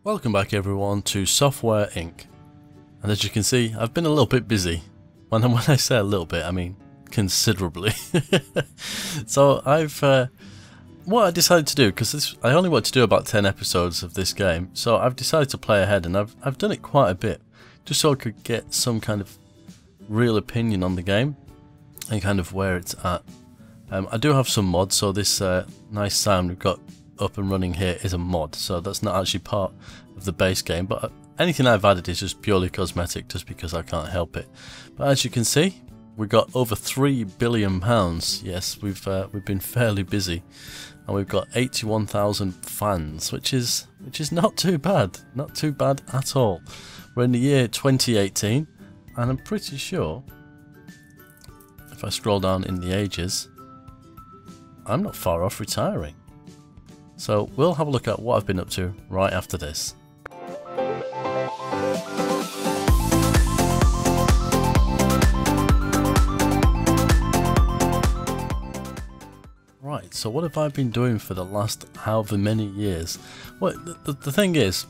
Welcome back everyone to Software Inc. And as you can see, I've been a little bit busy. When I say a little bit, I mean considerably. So what I decided to do, because I only want to do about 10 episodes of this game, so I've decided to play ahead, and I've done it quite a bit, just so I could get some kind of real opinion on the game, and kind of where it's at. I do have some mods, so this nice sound we've got up and running here is a mod, so that's not actually part of the base game, but anything I've added is just purely cosmetic, just because I can't help it. But as you can see, we've got over £3 billion. Yes, we've been fairly busy, and we've got 81,000 fans, which is not too bad at all. We're in the year 2018, and I'm pretty sure if I scroll down in the ages, I'm not far off retiring. So we'll have a look at what I've been up to right after this. Right, so what have I been doing for the last however many years? Well, the thing is,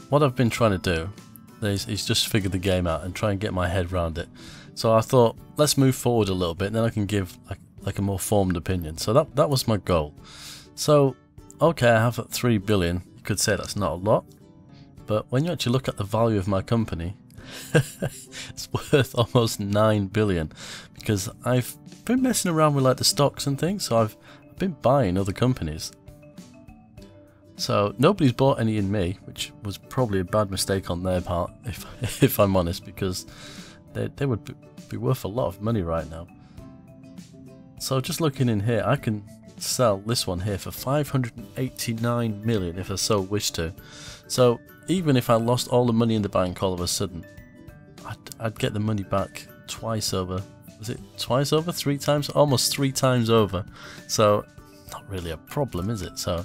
what I've been trying to do is just figure the game out and try and get my head around it. So I thought, let's move forward a little bit, and then I can give like a more formed opinion. So that was my goal. So okay, I have 3 billion. You could say that's not a lot, but when you actually look at the value of my company, it's worth almost 9 billion, because I've been messing around with like the stocks and things, so I've been buying other companies. So nobody's bought any in me, which was probably a bad mistake on their part, if I'm honest, because they would be worth a lot of money right now. So just looking in here, I can sell this one here for 589 million if I so wish to. So even if I lost all the money in the bank all of a sudden, I'd get the money back twice over. Was it twice over? 3 times? Almost 3 times over. So not really a problem, is it? So,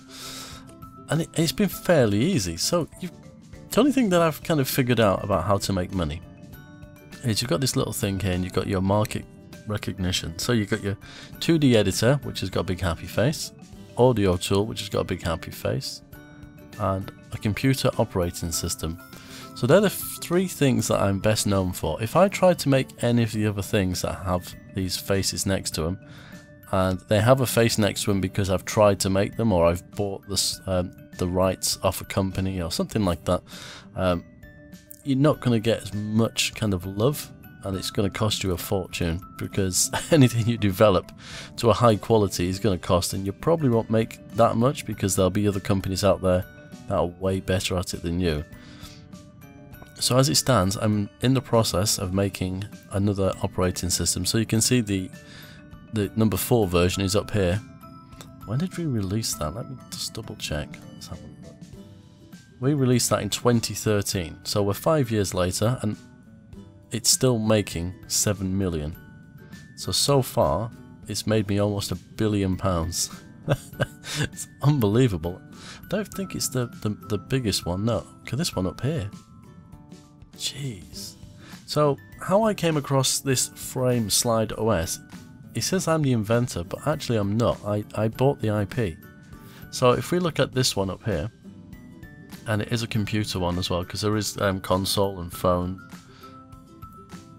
and it's been fairly easy. So the only thing that I've kind of figured out about how to make money is you've got this little thing here, and you've got your market recognition. So you've got your 2D editor, which has got a big happy face, audio tool, which has got a big happy face, and a computer operating system. So they're the 3 things that I'm best known for. If I try to make any of the other things that have these faces next to them, and they have a face next to them because I've tried to make them, or I've bought this, the rights off a company or something like that, you're not going to get as much kind of love, and it's going to cost you a fortune, because anything you develop to a high quality is going to cost, and you probably won't make that much, because there'll be other companies out there that are way better at it than you. So as it stands, I'm in the process of making another operating system. So you can see the number 4 version is up here. When did we release that? Let me just double check. Let's have a look. We released that in 2013, so we're 5 years later, and it's still making 7 million. So far, it's made me almost £1 billion. It's unbelievable. I don't think it's the biggest one, no. Okay, this one up here. Jeez. So, how I came across this Frame Slide OS, it says I'm the inventor, but actually I'm not. I bought the IP. So if we look at this one up here, and it is a computer one as well, because there is console and phone.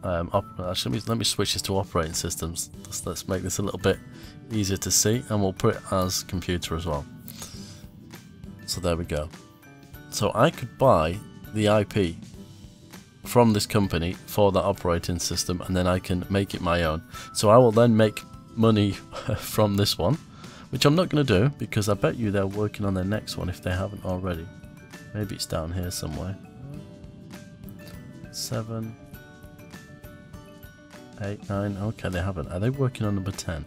Actually, let me switch this to operating systems. Let's make this a little bit easier to see, and we'll put it as computer as well. So there we go. So I could buy the IP from this company for that operating system, and then I can make it my own. So I will then make money from this one, which I'm not going to do, because I bet you they're working on their next one if they haven't already. Maybe it's down here somewhere. 7, 8, 9. Okay, they haven't. Are they working on number 10?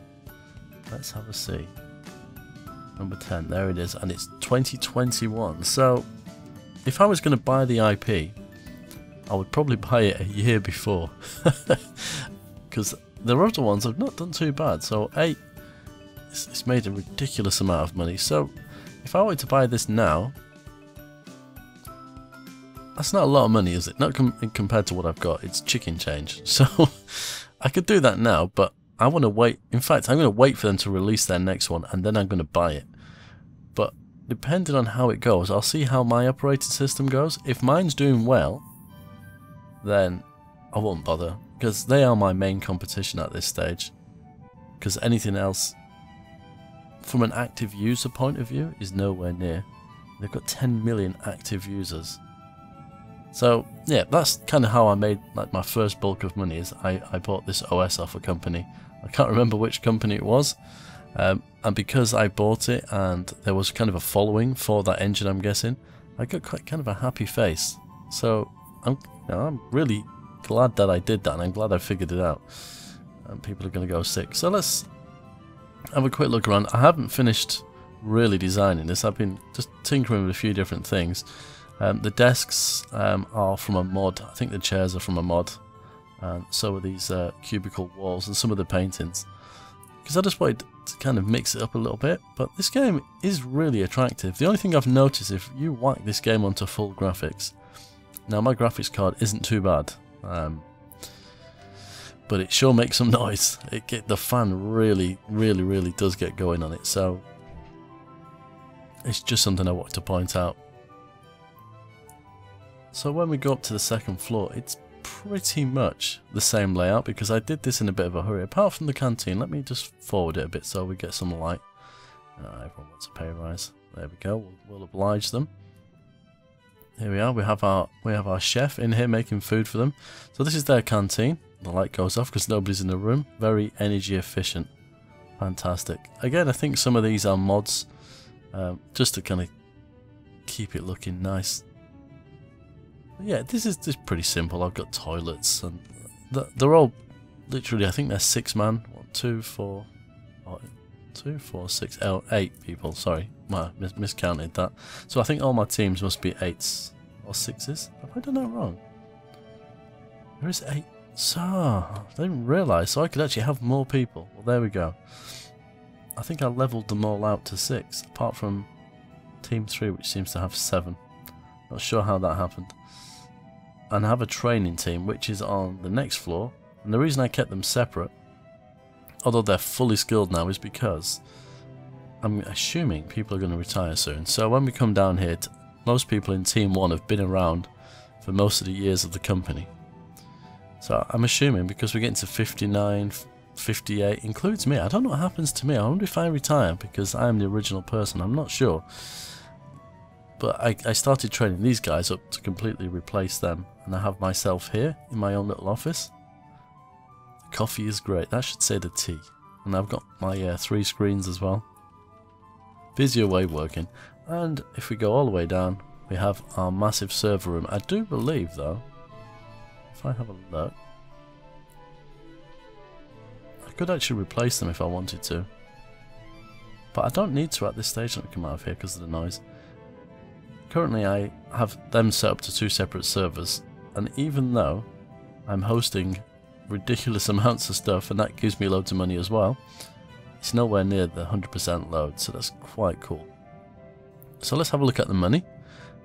Let's have a see. Number 10, there it is, and it's 2021. So if I was going to buy the IP, I would probably buy it a year before, because the other ones have not done too bad. So 8, it's made a ridiculous amount of money. So if I were to buy this now, that's not a lot of money, is it? Not compared to what I've got. It's chicken change. So I could do that now, but I want to wait. In fact, I'm going to wait for them to release their next one, and then I'm going to buy it. But depending on how it goes, I'll see how my operating system goes. If mine's doing well, then I won't bother, because they are my main competition at this stage. Because anything else, from an active user point of view, is nowhere near. They've got 10 million active users. So yeah, that's kind of how I made like my first bulk of money. Is I bought this OS off a company. I can't remember which company it was, and because I bought it and there was kind of a following for that engine, I'm guessing, I got quite kind of a happy face. So I'm really glad that I did that, and I'm glad I figured it out. And people are going to go sick. So let's have a quick look around. I haven't finished really designing this. I've been just tinkering with a few different things. The desks are from a mod. I think the chairs are from a mod. And so are these cubicle walls and some of the paintings. Because I just wanted to kind of mix it up a little bit. But this game is really attractive. The only thing I've noticed, if you whack this game onto full graphics. Now my graphics card isn't too bad. But it sure makes some noise. The fan really does get going on it. So it's just something I wanted to point out. So when we go up to the second floor, it's pretty much the same layout, because I did this in a bit of a hurry. Apart from the canteen, let me just forward it a bit so we get some light. Everyone wants a pay rise. There we go. We'll oblige them. Here we are. We have our chef in here making food for them. So this is their canteen. The light goes off because nobody's in the room. Very energy efficient. Fantastic. Again, I think some of these are mods, just to kind of keep it looking nice. Yeah, this is pretty simple. I've got toilets, and they're all literally, I think they're 6-man. 2, 4, 6, 8 people. Sorry, I miscounted that. So I think all my teams must be 8s or 6s. Have I done that wrong? There is 8. So I didn't realise. So I could actually have more people. Well, there we go. I think I levelled them all out to 6, apart from Team 3, which seems to have 7. Not sure how that happened. And I have a training team, which is on the next floor. And the reason I kept them separate, although they're fully skilled now, is because I'm assuming people are going to retire soon. So when we come down here, most people in Team 1 have been around for most of the years of the company. So I'm assuming, because we're getting to 59, 58, includes me. I don't know what happens to me. I wonder if I retire because I am the original person. I'm not sure. But I started training these guys up to completely replace them. And I have myself here in my own little office. The coffee is great. That should say the tea. And I've got my 3 screens as well. Busy away working. And if we go all the way down, we have our massive server room. I do believe, though, if I have a look, I could actually replace them if I wanted to. But I don't need to at this stage. Let me come out of here because of the noise. Currently I have them set up to 2 separate servers, and even though I'm hosting ridiculous amounts of stuff, and that gives me loads of money as well, it's nowhere near the 100% load, so that's quite cool. So let's have a look at the money.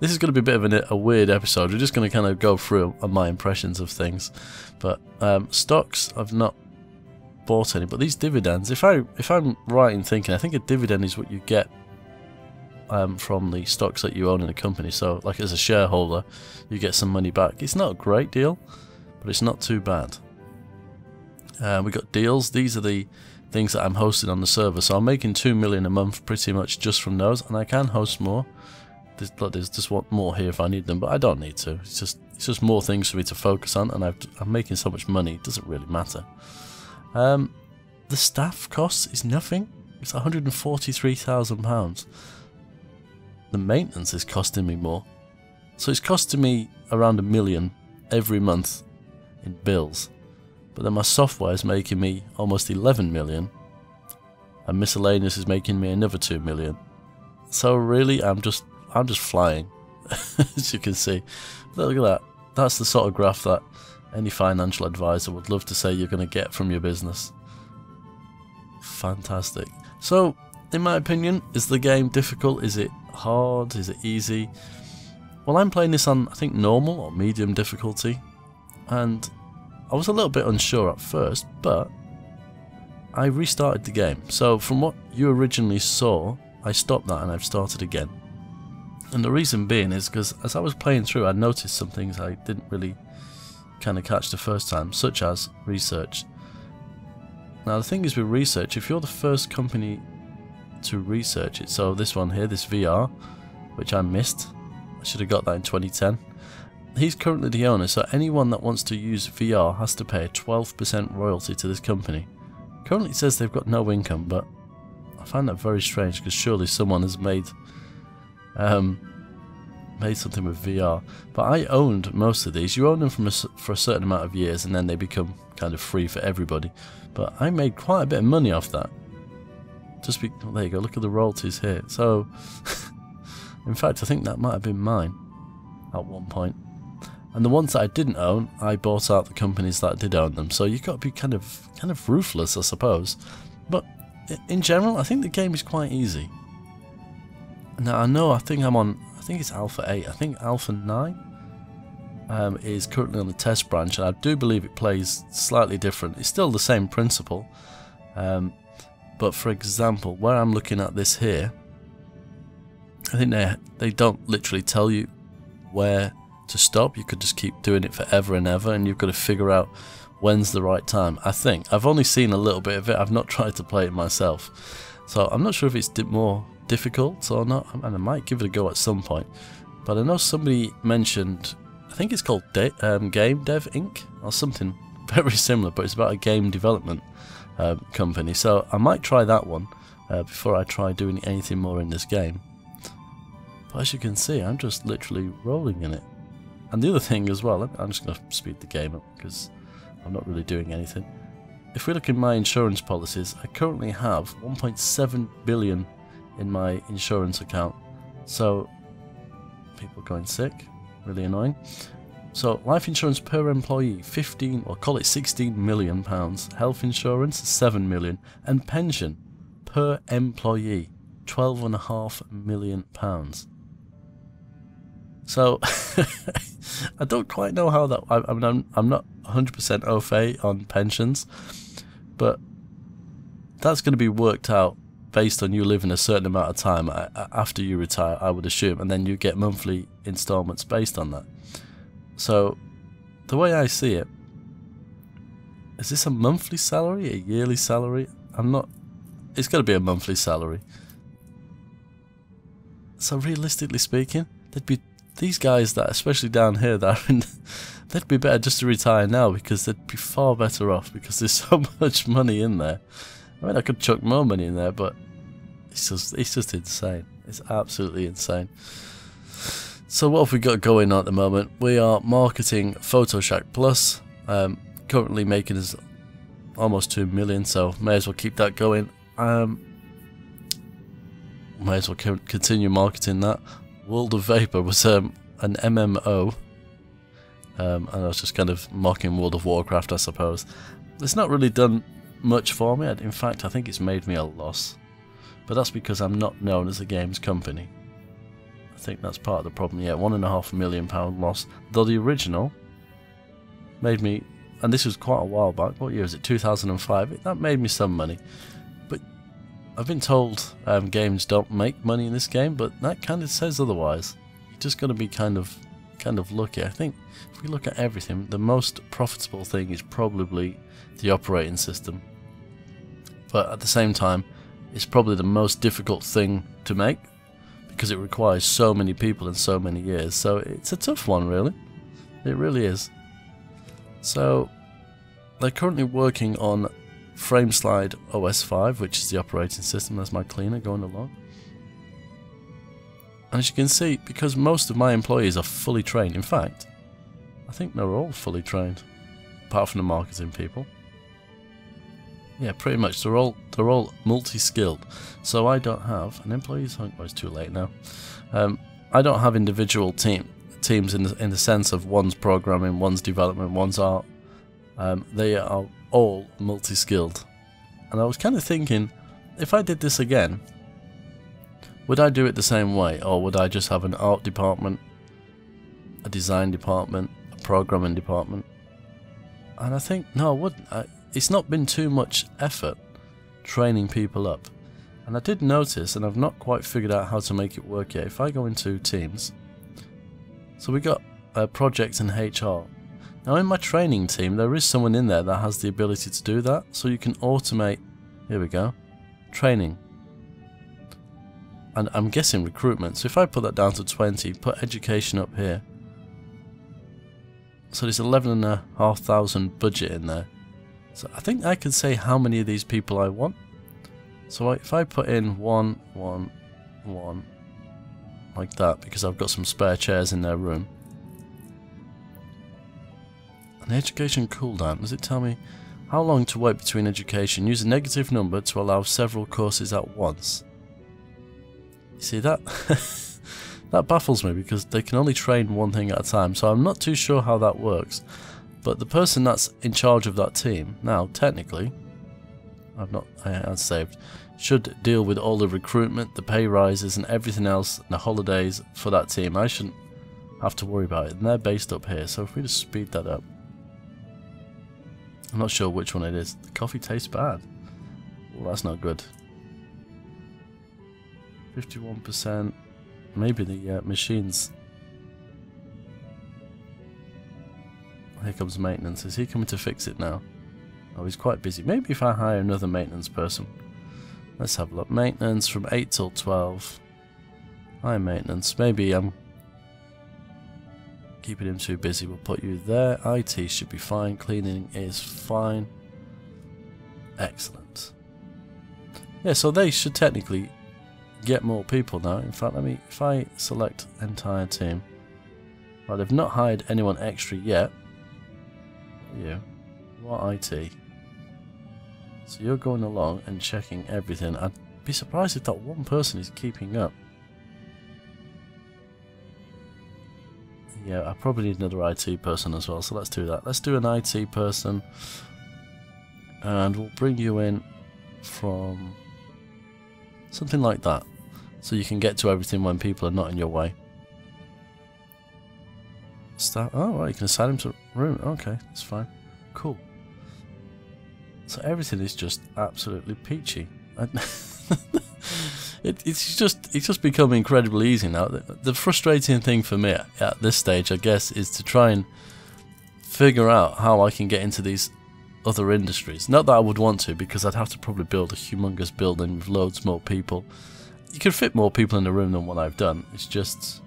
This is going to be a bit of a weird episode. We're just going to kind of go through my impressions of things. But stocks, I've not bought any, but these dividends, if I'm right in thinking, I think a dividend is what you get from the stocks that you own in a company. So like as a shareholder, you get some money back. It's not a great deal, but it's not too bad. We got deals. These are the things that I'm hosting on the server. So I'm making 2 million a month pretty much just from those, and I can host more. There's just want more here if I need them, but I don't need to. It's just more things for me to focus on, and I'm making so much money, it doesn't really matter. The staff cost is nothing. It's £143,000. The maintenance is costing me more. So it's costing me around £1 million every month in bills. But then my software is making me almost 11 million. And miscellaneous is making me another 2 million. So really I'm just flying. As you can see. Look at that. That's the sort of graph that any financial advisor would love to say you're going to get from your business. Fantastic. So, in my opinion, is the game difficult? Is it hard? Is it easy? Well, I'm playing this on, I think, normal or medium difficulty. And I was a little bit unsure at first, but I restarted the game. So, from what you originally saw, I stopped that and I've started again. And the reason being is because as I was playing through, I noticed some things I didn't really kind of catch the first time, such as research. Now the thing is with research, if you're the first company to research it, so this one here, this VR, which I missed, I should have got that in 2010. He's currently the owner, so anyone that wants to use VR has to pay a 12% royalty to this company. Currently it says they've got no income, but I find that very strange because surely someone has made something with VR. But I owned most of these. You own them for a certain amount of years and then they become kind of free for everybody. But I made quite a bit of money off that. Well, there you go, look at the royalties here. So, in fact, I think that might have been mine at one point. And the ones that I didn't own, I bought out the companies that did own them. So you've got to be kind of ruthless, I suppose. But in general, I think the game is quite easy. Now I think it's Alpha 8. I think Alpha 9 is currently on the test branch, and I do believe it plays slightly different. It's still the same principle. But for example, where I'm looking at this here, I think they don't literally tell you where to stop. You could just keep doing it forever and ever, and you've got to figure out when's the right time. I think I've only seen a little bit of it. I've not tried to play it myself, so I'm not sure if it's more difficult or not, and I might give it a go at some point. But I know somebody mentioned, I think it's called Game Dev Inc. or something very similar, but it's about a game development company, so I might try that one before I try doing anything more in this game. But as you can see, I'm just literally rolling in it. And the other thing as well, I'm just going to speed the game up because I'm not really doing anything. If we look in my insurance policies, I currently have 1.7 billion in my insurance account. So people are going sick, really annoying. So life insurance per employee, 15, or call it 16 million pounds. Health insurance, 7 million. And pension per employee, 12.5 million pounds. So I don't quite know how that. I mean, I'm not 100% au fait on pensions, but that's going to be worked out based on you living a certain amount of time after you retire, I would assume, and then you get monthly installments based on that. So the way I see it, is this a monthly salary, a yearly salary? It's got to be a monthly salary. So realistically speaking, there'd be these guys that, especially down here, that are in, they'd be better just to retire now because they'd be far better off because there's so much money in there. I mean, I could chuck more money in there, but it's just insane. It's absolutely insane. So what have we got going on at the moment? We are marketing PhotoShack Plus, currently making us almost 2 million, so may as well keep that going. May as well continue marketing that. World of Vapor was an MMO, and I was just kind of mocking World of Warcraft, I suppose. It's not really done much for me. In fact, I think it's made me a loss, but that's because I'm not known as a games company. I think that's part of the problem. Yeah, £1.5 million loss, though the original made me, and this was quite a while back, what year is it, 2005, that made me some money. But I've been told games don't make money in this game, but that kind of says otherwise. You're just going to be kind of lucky. I think if we look at everything, the most profitable thing is probably the operating system, but at the same time it's probably the most difficult thing to make because it requires so many people and so many years, so it's a tough one, really. It really is. So they're currently working on FrameSlide OS 5, which is the operating system. That's my cleaner going along. And as you can see, because most of my employees are fully trained, in fact, I think they're all fully trained, apart from the marketing people. Yeah, pretty much. They're all multi-skilled. So I don't have an employee's hunk. Oh, it's too late now. I don't have individual teams in the sense of one's programming, one's development, one's art. They are all multi-skilled. And I was kind of thinking, if I did this again, would I do it the same way, or would I just have an art department, a design department, a programming department? And I think, no, I wouldn't. It's not been too much effort training people up. And I did notice, and I've not quite figured out how to make it work yet, if I go into teams, so we got project and HR. Now in my training team there is someone in there that has the ability to do that, so you can automate, here we go, training. And I'm guessing recruitment, so if I put that down to 20, put education up here. So there's 11,500 budget in there. So I think I could say how many of these people I want. So if I put in 1, 1, 1, like that, because I've got some spare chairs in their room. And education cooldown, does it tell me how long to wait between education? Use a negative number to allow several courses at once. You see that? That baffles me because they can only train one thing at a time, so I'm not too sure how that works. But the person that's in charge of that team, now technically, I had saved, should deal with all the recruitment, the pay rises and everything else, and the holidays for that team. I shouldn't have to worry about it, and they're based up here, so if we just speed that up. I'm not sure which one it is. The coffee tastes bad. Well, that's not good. 51%. Maybe the machines. Here comes maintenance. Is he coming to fix it now? Oh, he's quite busy. Maybe if I hire another maintenance person. Let's have a look. Maintenance from 8 till 12. High maintenance. Maybe I'm keeping him too busy. We'll put you there. IT should be fine. Cleaning is fine. Excellent. Yeah, so they should technically get more people now. In fact, if I select entire team. Right, they've not hired anyone extra yet. You are IT. So you're going along and checking everything. I'd be surprised if that one person is keeping up. Yeah, I probably need another IT person as well, so let's do that. Let's do an IT person. And we'll bring you in from something like that. So you can get to everything when people are not in your way. Start. Oh, right, you can assign him to a room. Okay, that's fine. Cool. So everything is just absolutely peachy. It's just become incredibly easy now. The frustrating thing for me at this stage, I guess, is to try and figure out how I can get into these other industries. Not that I would want to, because I'd have to probably build a humongous building with loads more people. You could fit more people in the room than what I've done. It's just,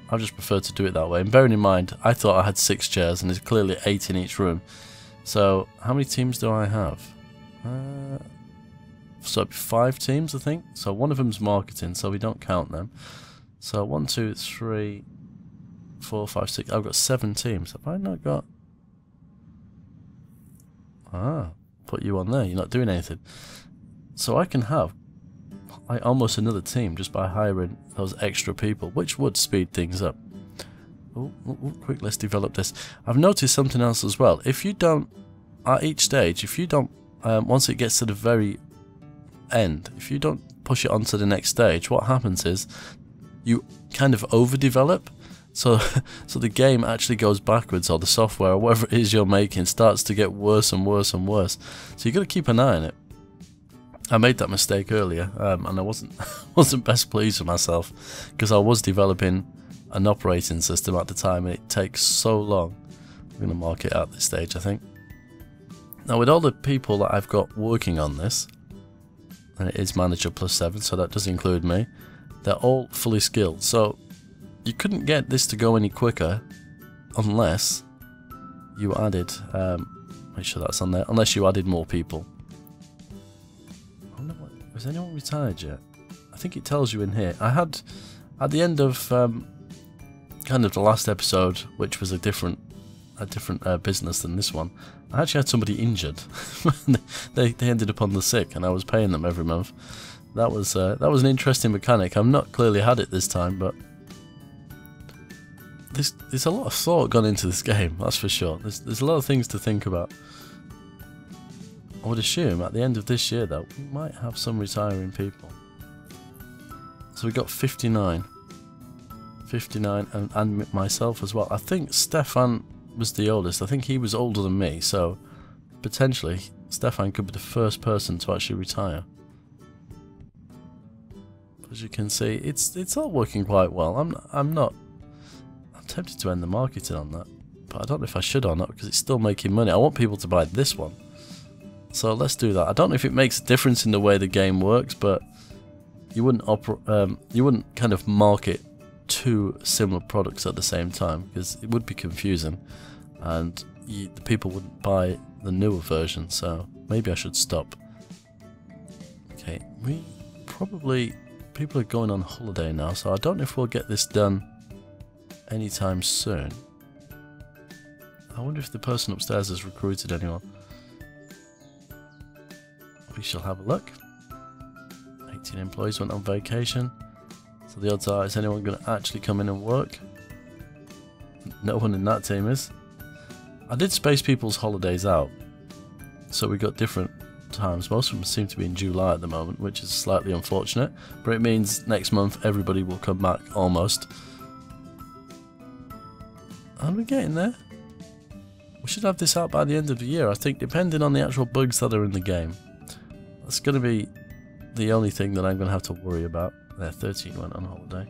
I just prefer to do it that way. And bearing in mind, I thought I had 6 chairs and there's clearly 8 in each room. So how many teams do I have? So 5 teams, I think. So one of them's marketing, so we don't count them. So 1, 2, 3, 4, 5, 6. I've got 7 teams. Have I not got? Put you on there. You're not doing anything. So I can have almost another team just by hiring those extra people, which would speed things up. Oh, quick, let's develop this. I've noticed something else as well. If you don't, at each stage, if you don't, once it gets to the very end, if you don't push it on to the next stage, what happens is you kind of overdevelop. So the game actually goes backwards, or the software, or whatever it is you're making, starts to get worse and worse and worse. So you've got to keep an eye on it. I made that mistake earlier, and I wasn't best pleased with myself, because I was developing an operating system at the time, and it takes so long. I'm going to mark it at this stage, I think. Now, with all the people that I've got working on this, and it is manager +7, so that does include me, they're all fully skilled. So you couldn't get this to go any quicker unless you added, make sure that's on there, unless you added more people. Has anyone retired yet? I think it tells you in here. I had, at the end of kind of the last episode, which was a different business than this one, I actually had somebody injured. they ended up on the sick, and I was paying them every month. That was an interesting mechanic. I've not clearly had it this time, but there's a lot of thought gone into this game. That's for sure. There's a lot of things to think about. I would assume at the end of this year, though, we might have some retiring people. So we got 59. 59 and myself as well. I think Stefan was the oldest. I think he was older than me, so potentially Stefan could be the first person to actually retire. as you can see, it's all working quite well. I'm tempted to end the marketing on that, but I don't know if I should or not because it's still making money. I want people to buy this one, so let's do that. I don't know if it makes a difference in the way the game works, but you wouldn't kind of market two similar products at the same time because it would be confusing, and the people wouldn't buy the newer version. So maybe I should stop. Okay, people are going on holiday now, so I don't know if we'll get this done anytime soon. I wonder if the person upstairs has recruited anyone. We shall have a look. 18 employees went on vacation, so the odds are, is anyone going to actually come in and work? No one in that team is. I did space people's holidays out, so we got different times. Most of them seem to be in July at the moment, which is slightly unfortunate, but it means next month everybody will come back almost. Are we getting there? We should have this out by the end of the year, I think, depending on the actual bugs that are in the game. That's going to be the only thing that I'm going to have to worry about. There, 13 went on holiday.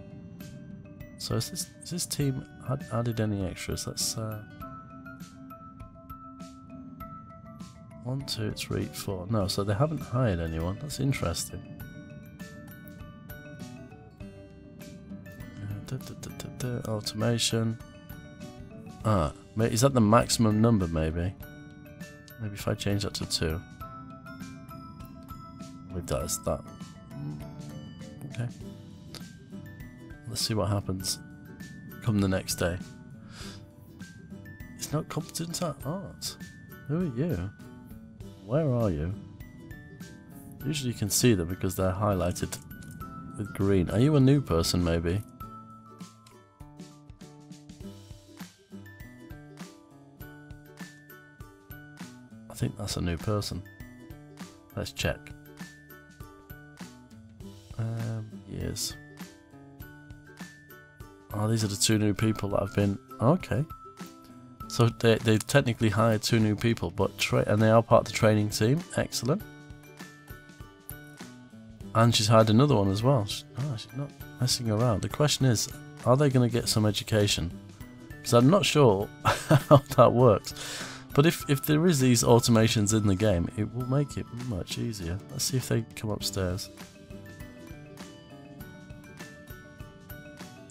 So is this team added any extras? Let's 1, 2, 3, 4. No, so they haven't hired anyone. That's interesting. Automation. Ah, is that the maximum number? Maybe if I change that to 2. Leave that as that. Okay. Let's see what happens come the next day. It's not competent at art. Who are you? Where are you? Usually you can see them because they're highlighted with green. Are you a new person maybe? I think that's a new person. Let's check. Years. Oh, these are the 2 new people that have been... Okay. So they've technically hired 2 new people, but and they are part of the training team. Excellent. And she's hired another one as well. She's not messing around. The question is, are they going to get some education? Because I'm not sure how that works. But if there is these automations in the game, it will make it much easier. Let's see if they come upstairs.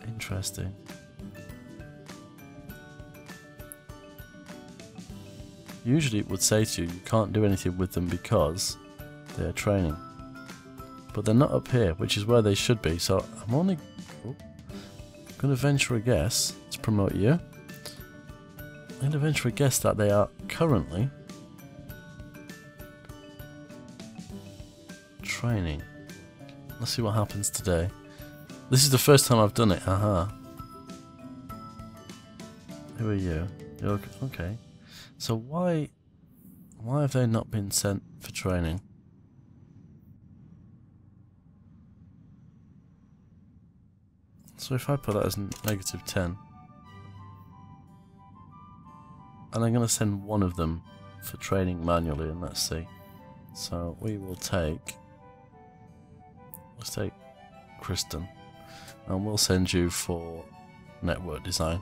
Interesting. Usually it would say to you can't do anything with them because they are training. But they're not up here, which is where they should be. So I'm only going to venture a guess to promote you. I'm going to venture a guess that they are currently training. Let's see what happens today. This is the first time I've done it. Aha. Who are you? You're okay. So why have they not been sent for training? So if I put that as -10, and I'm going to send one of them for training manually, and let's see. So we will let's take Kristen, and we'll send you for network design.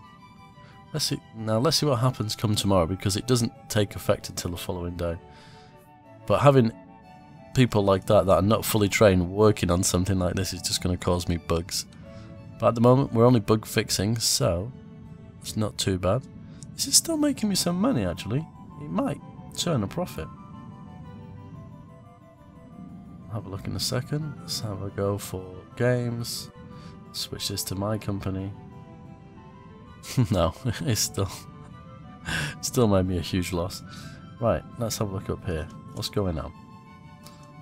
Let's see what happens come tomorrow, because it doesn't take effect until the following day. But having people like that are not fully trained working on something like this is just going to cause me bugs. But at the moment we're only bug fixing, so it's not too bad. This is still making me some money actually. It might turn a profit. I'll have a look in a second. Let's have a go for games. Switch this to my company. No, it's still made me a huge loss. Right, let's have a look up here. What's going on?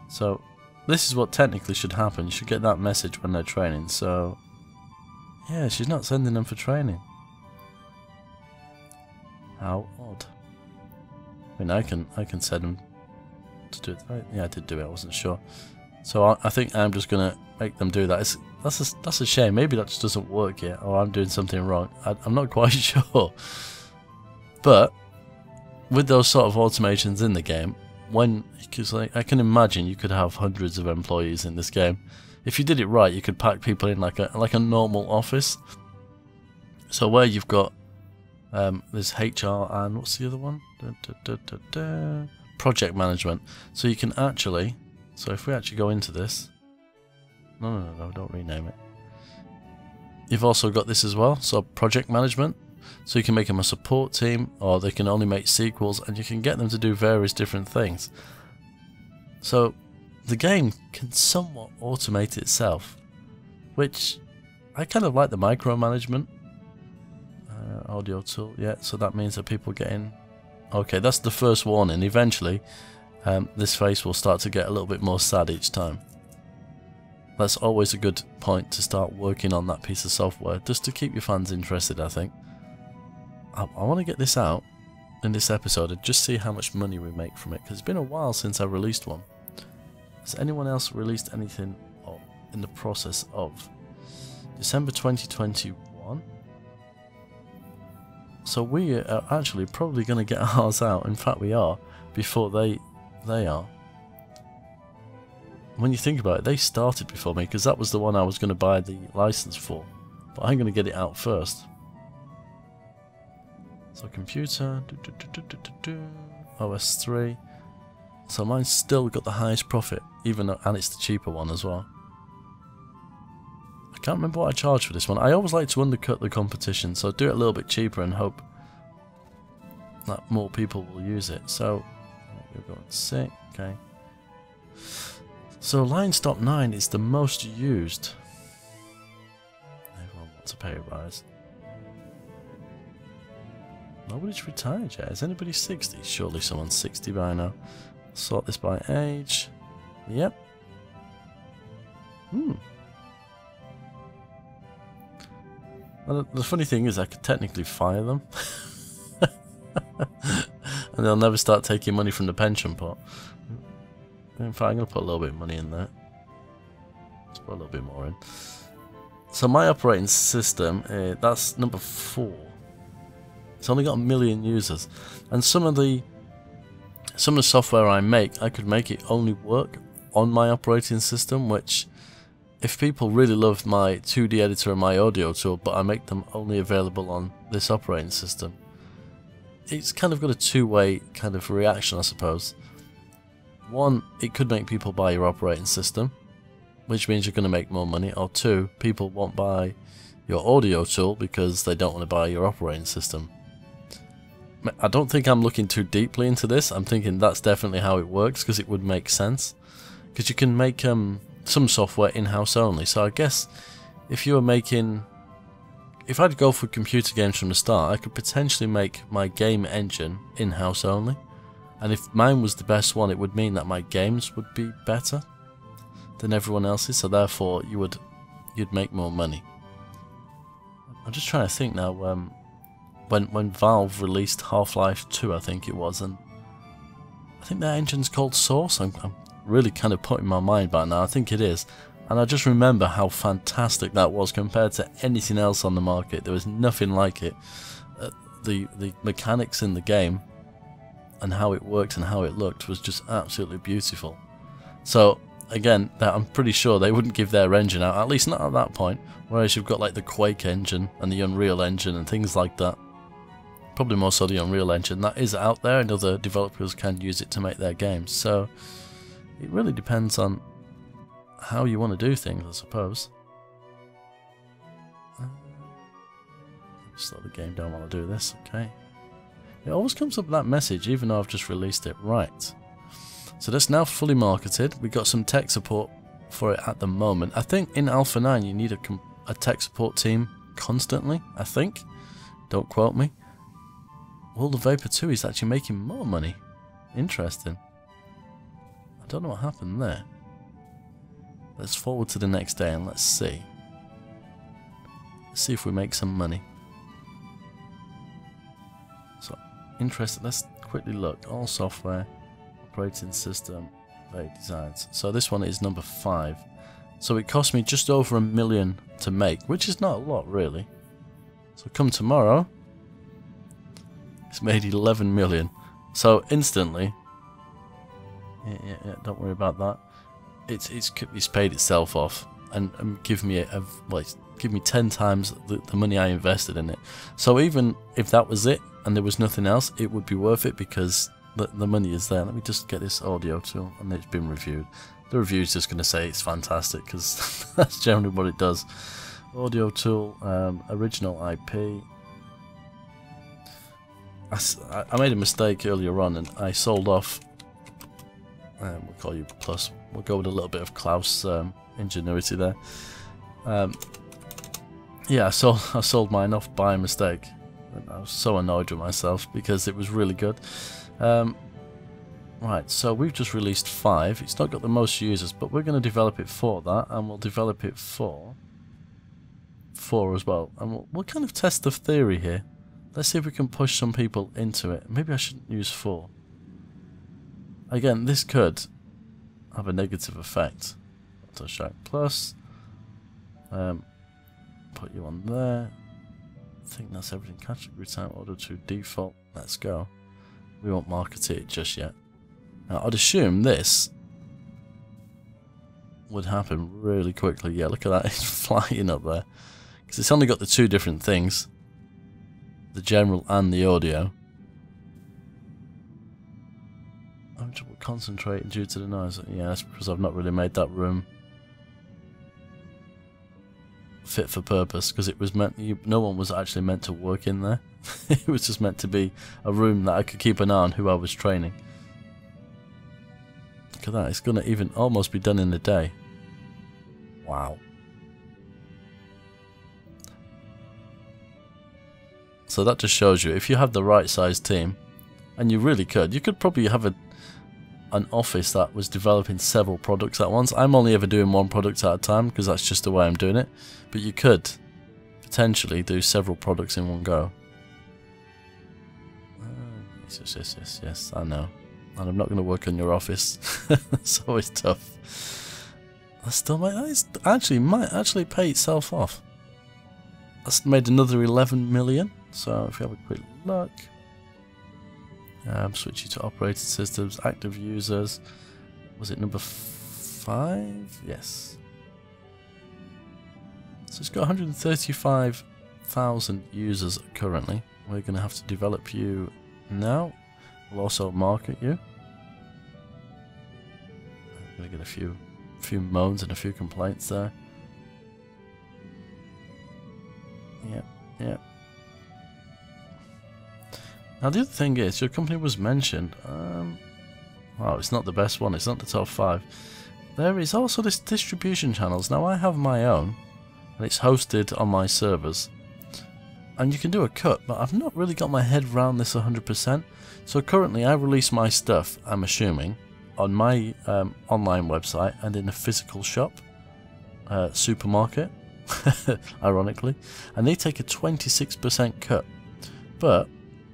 So this is what technically should happen. You should get that message when they're training. So yeah, she's not sending them for training. How odd. I mean, I can send them to do it. Right? Yeah, I did do it. I wasn't sure. So I think I'm just gonna make them do that. That's a shame. Maybe that just doesn't work yet, or I'm doing something wrong. I'm not quite sure. But with those sort of automations in the game, because I can imagine you could have hundreds of employees in this game. if you did it right, you could pack people in like a normal office. So where you've got there's HR and what's the other one? Project management. So you can actually, so if we actually go into this, no, don't rename it. You've also got this as well, so project management. So you can make them a support team, or they can only make sequels, and you can get them to do various different things. So the game can somewhat automate itself, which I kind of like the micromanagement. Audio tool, yeah, so that means that people get in. Okay, that's the first warning. Eventually, this face will start to get a little bit more sad each time. That's always a good point to start working on that piece of software, just to keep your fans interested, I think. I want to get this out in this episode and just see how much money we make from it, because it's been a while since I released one. Has anyone else released anything in the process of December 2021? So we are actually probably going to get ours out. In fact, we are before they are. When you think about it, they started before me, because that was the one I was going to buy the license for. But I'm going to get it out first. So computer, OS 3. So mine's still got the highest profit, even though, and it's the cheaper one as well. I can't remember what I charged for this one. I always like to undercut the competition, so do it a little bit cheaper and hope that more people will use it. So we're going 6, okay. So line stop 9 is the most used. Everyone wants to pay a rise. Nobody's retired yet. Is anybody 60? Surely someone's 60 by now. Sort this by age. Yep. Well, the funny thing is I could technically fire them. And they'll never start taking money from the pension pot. In fact, I'm going to put a little bit of money in there. Let's put a little bit more in. So my operating system, that's number 4. It's only got 1 million users. And some of the software I make, I could make it only work on my operating system, which if people really love my 2D editor and my audio tool, but I make them only available on this operating system, it's kind of got a two-way kind of reaction, I suppose. One, it could make people buy your operating system, which means you're going to make more money, or 2, people won't buy your audio tool because they don't want to buy your operating system. I don't think I'm looking too deeply into this. I'm thinking that's definitely how it works, because it would make sense. Because you can make some software in-house only. So I guess if you were making... If I'd go for computer games from the start, I could potentially make my game engine in-house only. And if mine was the best one, it would mean that my games would be better than everyone else's. So therefore, you'd make more money. I'm just trying to think now. When Valve released Half-Life 2, I think it was, and I think their engine's called Source. I'm really kind of putting my mind back now. I think it is. And I just remember how fantastic that was compared to anything else on the market. There was nothing like it. The mechanics in the game and how it worked and how it looked was just absolutely beautiful. So again, I'm pretty sure they wouldn't give their engine out, at least not at that point. Whereas you've got like the Quake engine and the Unreal engine and things like that. Probably more so the Unreal Engine. That is out there, and other developers can use it to make their games. So it really depends on how you want to do things, I suppose. Slow the game down while I do this, okay. It always comes up with that message, even though I've just released it. Right. So that's now fully marketed. We've got some tech support for it at the moment. I think in Alpha 9 you need a tech support team constantly, I think. Don't quote me. World of Vapor 2 is actually making more money. Interesting. I don't know what happened there. Let's forward to the next day and let's see. Let's see if we make some money. So, interesting. Let's quickly look. All software, operating system, very designs. So this one is number 5. So it cost me just over $1 million to make, which is not a lot really. So come tomorrow, it's made 11 million. So instantly, yeah, don't worry about that. It's paid itself off. and give me give me 10 times the money I invested in it. So even if that was it and there was nothing else, it would be worth it because the money is there. Let me just get this audio tool, and it's been reviewed. The review is just going to say it's fantastic because that's generally what it does. Audio tool, original IP. I made a mistake earlier on and I sold off. We'll call you Plus. We'll go with a little bit of Klaus ingenuity there. Yeah, I sold mine off by mistake. I was so annoyed with myself because it was really good. Right, so we've just released 5. It's not got the most users, but we're going to develop it for that, and we'll develop it for 4 as well. And we'll kind of test the theory here. Let's see if we can push some people into it. Maybe I shouldn't use 4. Again, this could have a negative effect. Auto Shack Plus. Put you on there. I think that's everything. Category type, Auto to default. Let's go. We won't market it just yet. Now, I'd assume this would happen really quickly. Yeah, look at that. It's flying up there. Because it's only got the 2 different things. The general and the audio. I'm trouble concentrating due to the noise. Yeah, that's because I've not really made that room fit for purpose, because it was meant, no one was actually meant to work in there. It was just meant to be a room that I could keep an eye on who I was training. Look at that, it's going to even almost be done in a day. Wow. So that just shows you, if you have the right size team, and you really could, you could probably have an office that was developing several products at once. I'm only ever doing 1 product at a time because that's just the way I'm doing it. But you could potentially do several products in one go. Yes, I know. And I'm not going to work on your office. It's always tough. That still might actually pay itself off. That's made another 11 million. So if you have a quick look. Switch you to operating systems, active users. Was it number 5? Yes. So it's got 135,000 users currently. We're going to have to develop you now. We'll also market you. I'm going to get a few moans and a few complaints there. Yep. Now the other thing is, your company was mentioned. Well, it's not the best one. It's not the top 5. There is also this distribution channels. Now I have my own, and it's hosted on my servers. And you can do a cut, but I've not really got my head around this 100%. So currently, I release my stuff, I'm assuming, on my online website and in a physical shop, supermarket, ironically, and they take a 26% cut. But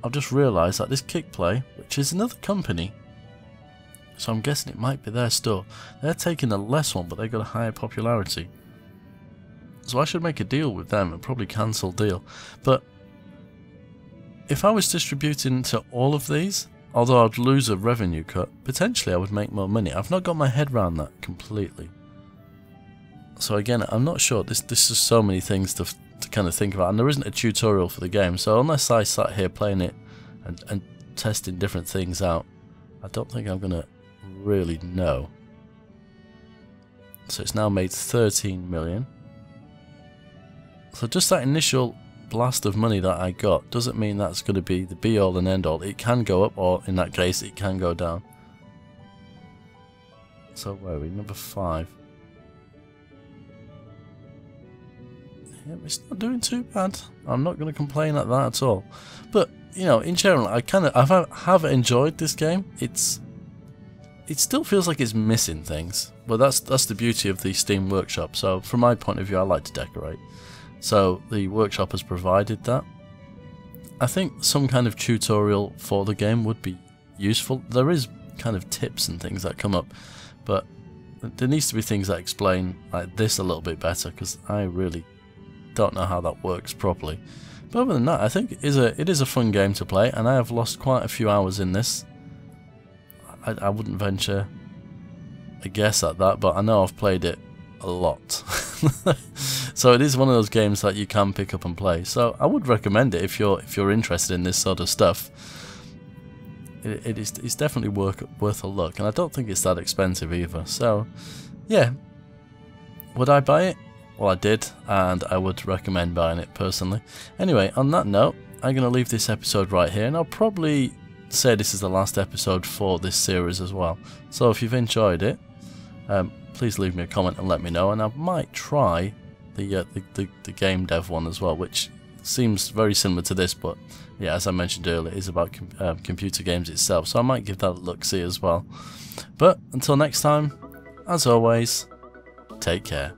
I've just realised that this Kickplay, which is another company, so I'm guessing it might be their store, they're taking a less one, but they've got a higher popularity. So I should make a deal with them and probably cancel deal. But if I was distributing to all of these, although I'd lose a revenue cut, potentially I would make more money. I've not got my head around that completely. So again, I'm not sure. This is so many things to kind of think about, and there isn't a tutorial for the game. So unless I sat here playing it and testing different things out, I don't think I'm gonna really know. So it's now made 13 million. So just that initial blast of money that I got doesn't mean that's going to be the be all and end all. It can go up, or in that case it can go down. So where are we? Number 5. Yeah, it's not doing too bad. I'm not going to complain at that at all. But you know, in general, I have enjoyed this game. It still feels like it's missing things, but that's the beauty of the Steam Workshop. So from my point of view, I like to decorate. So the workshop has provided that. I think some kind of tutorial for the game would be useful. There is kind of tips and things that come up, but there needs to be things that explain like this a little bit better, because I really don't know how that works properly. But other than that, I think it is a fun game to play, and I have lost quite a few hours in this. I wouldn't venture a guess at that, but I know I've played it a lot. So it is one of those games that you can pick up and play. So I would recommend it if you're interested in this sort of stuff. It's definitely worth a look, and I don't think it's that expensive either. So yeah, would I buy it? Well, I did, and I would recommend buying it personally. Anyway, on that note, I'm going to leave this episode right here, and I'll probably say this is the last episode for this series as well. So if you've enjoyed it, please leave me a comment and let me know, and I might try the game dev one as well, which seems very similar to this, but yeah, as I mentioned earlier, it is about computer games itself, so I might give that a look-see as well. But until next time, as always, take care.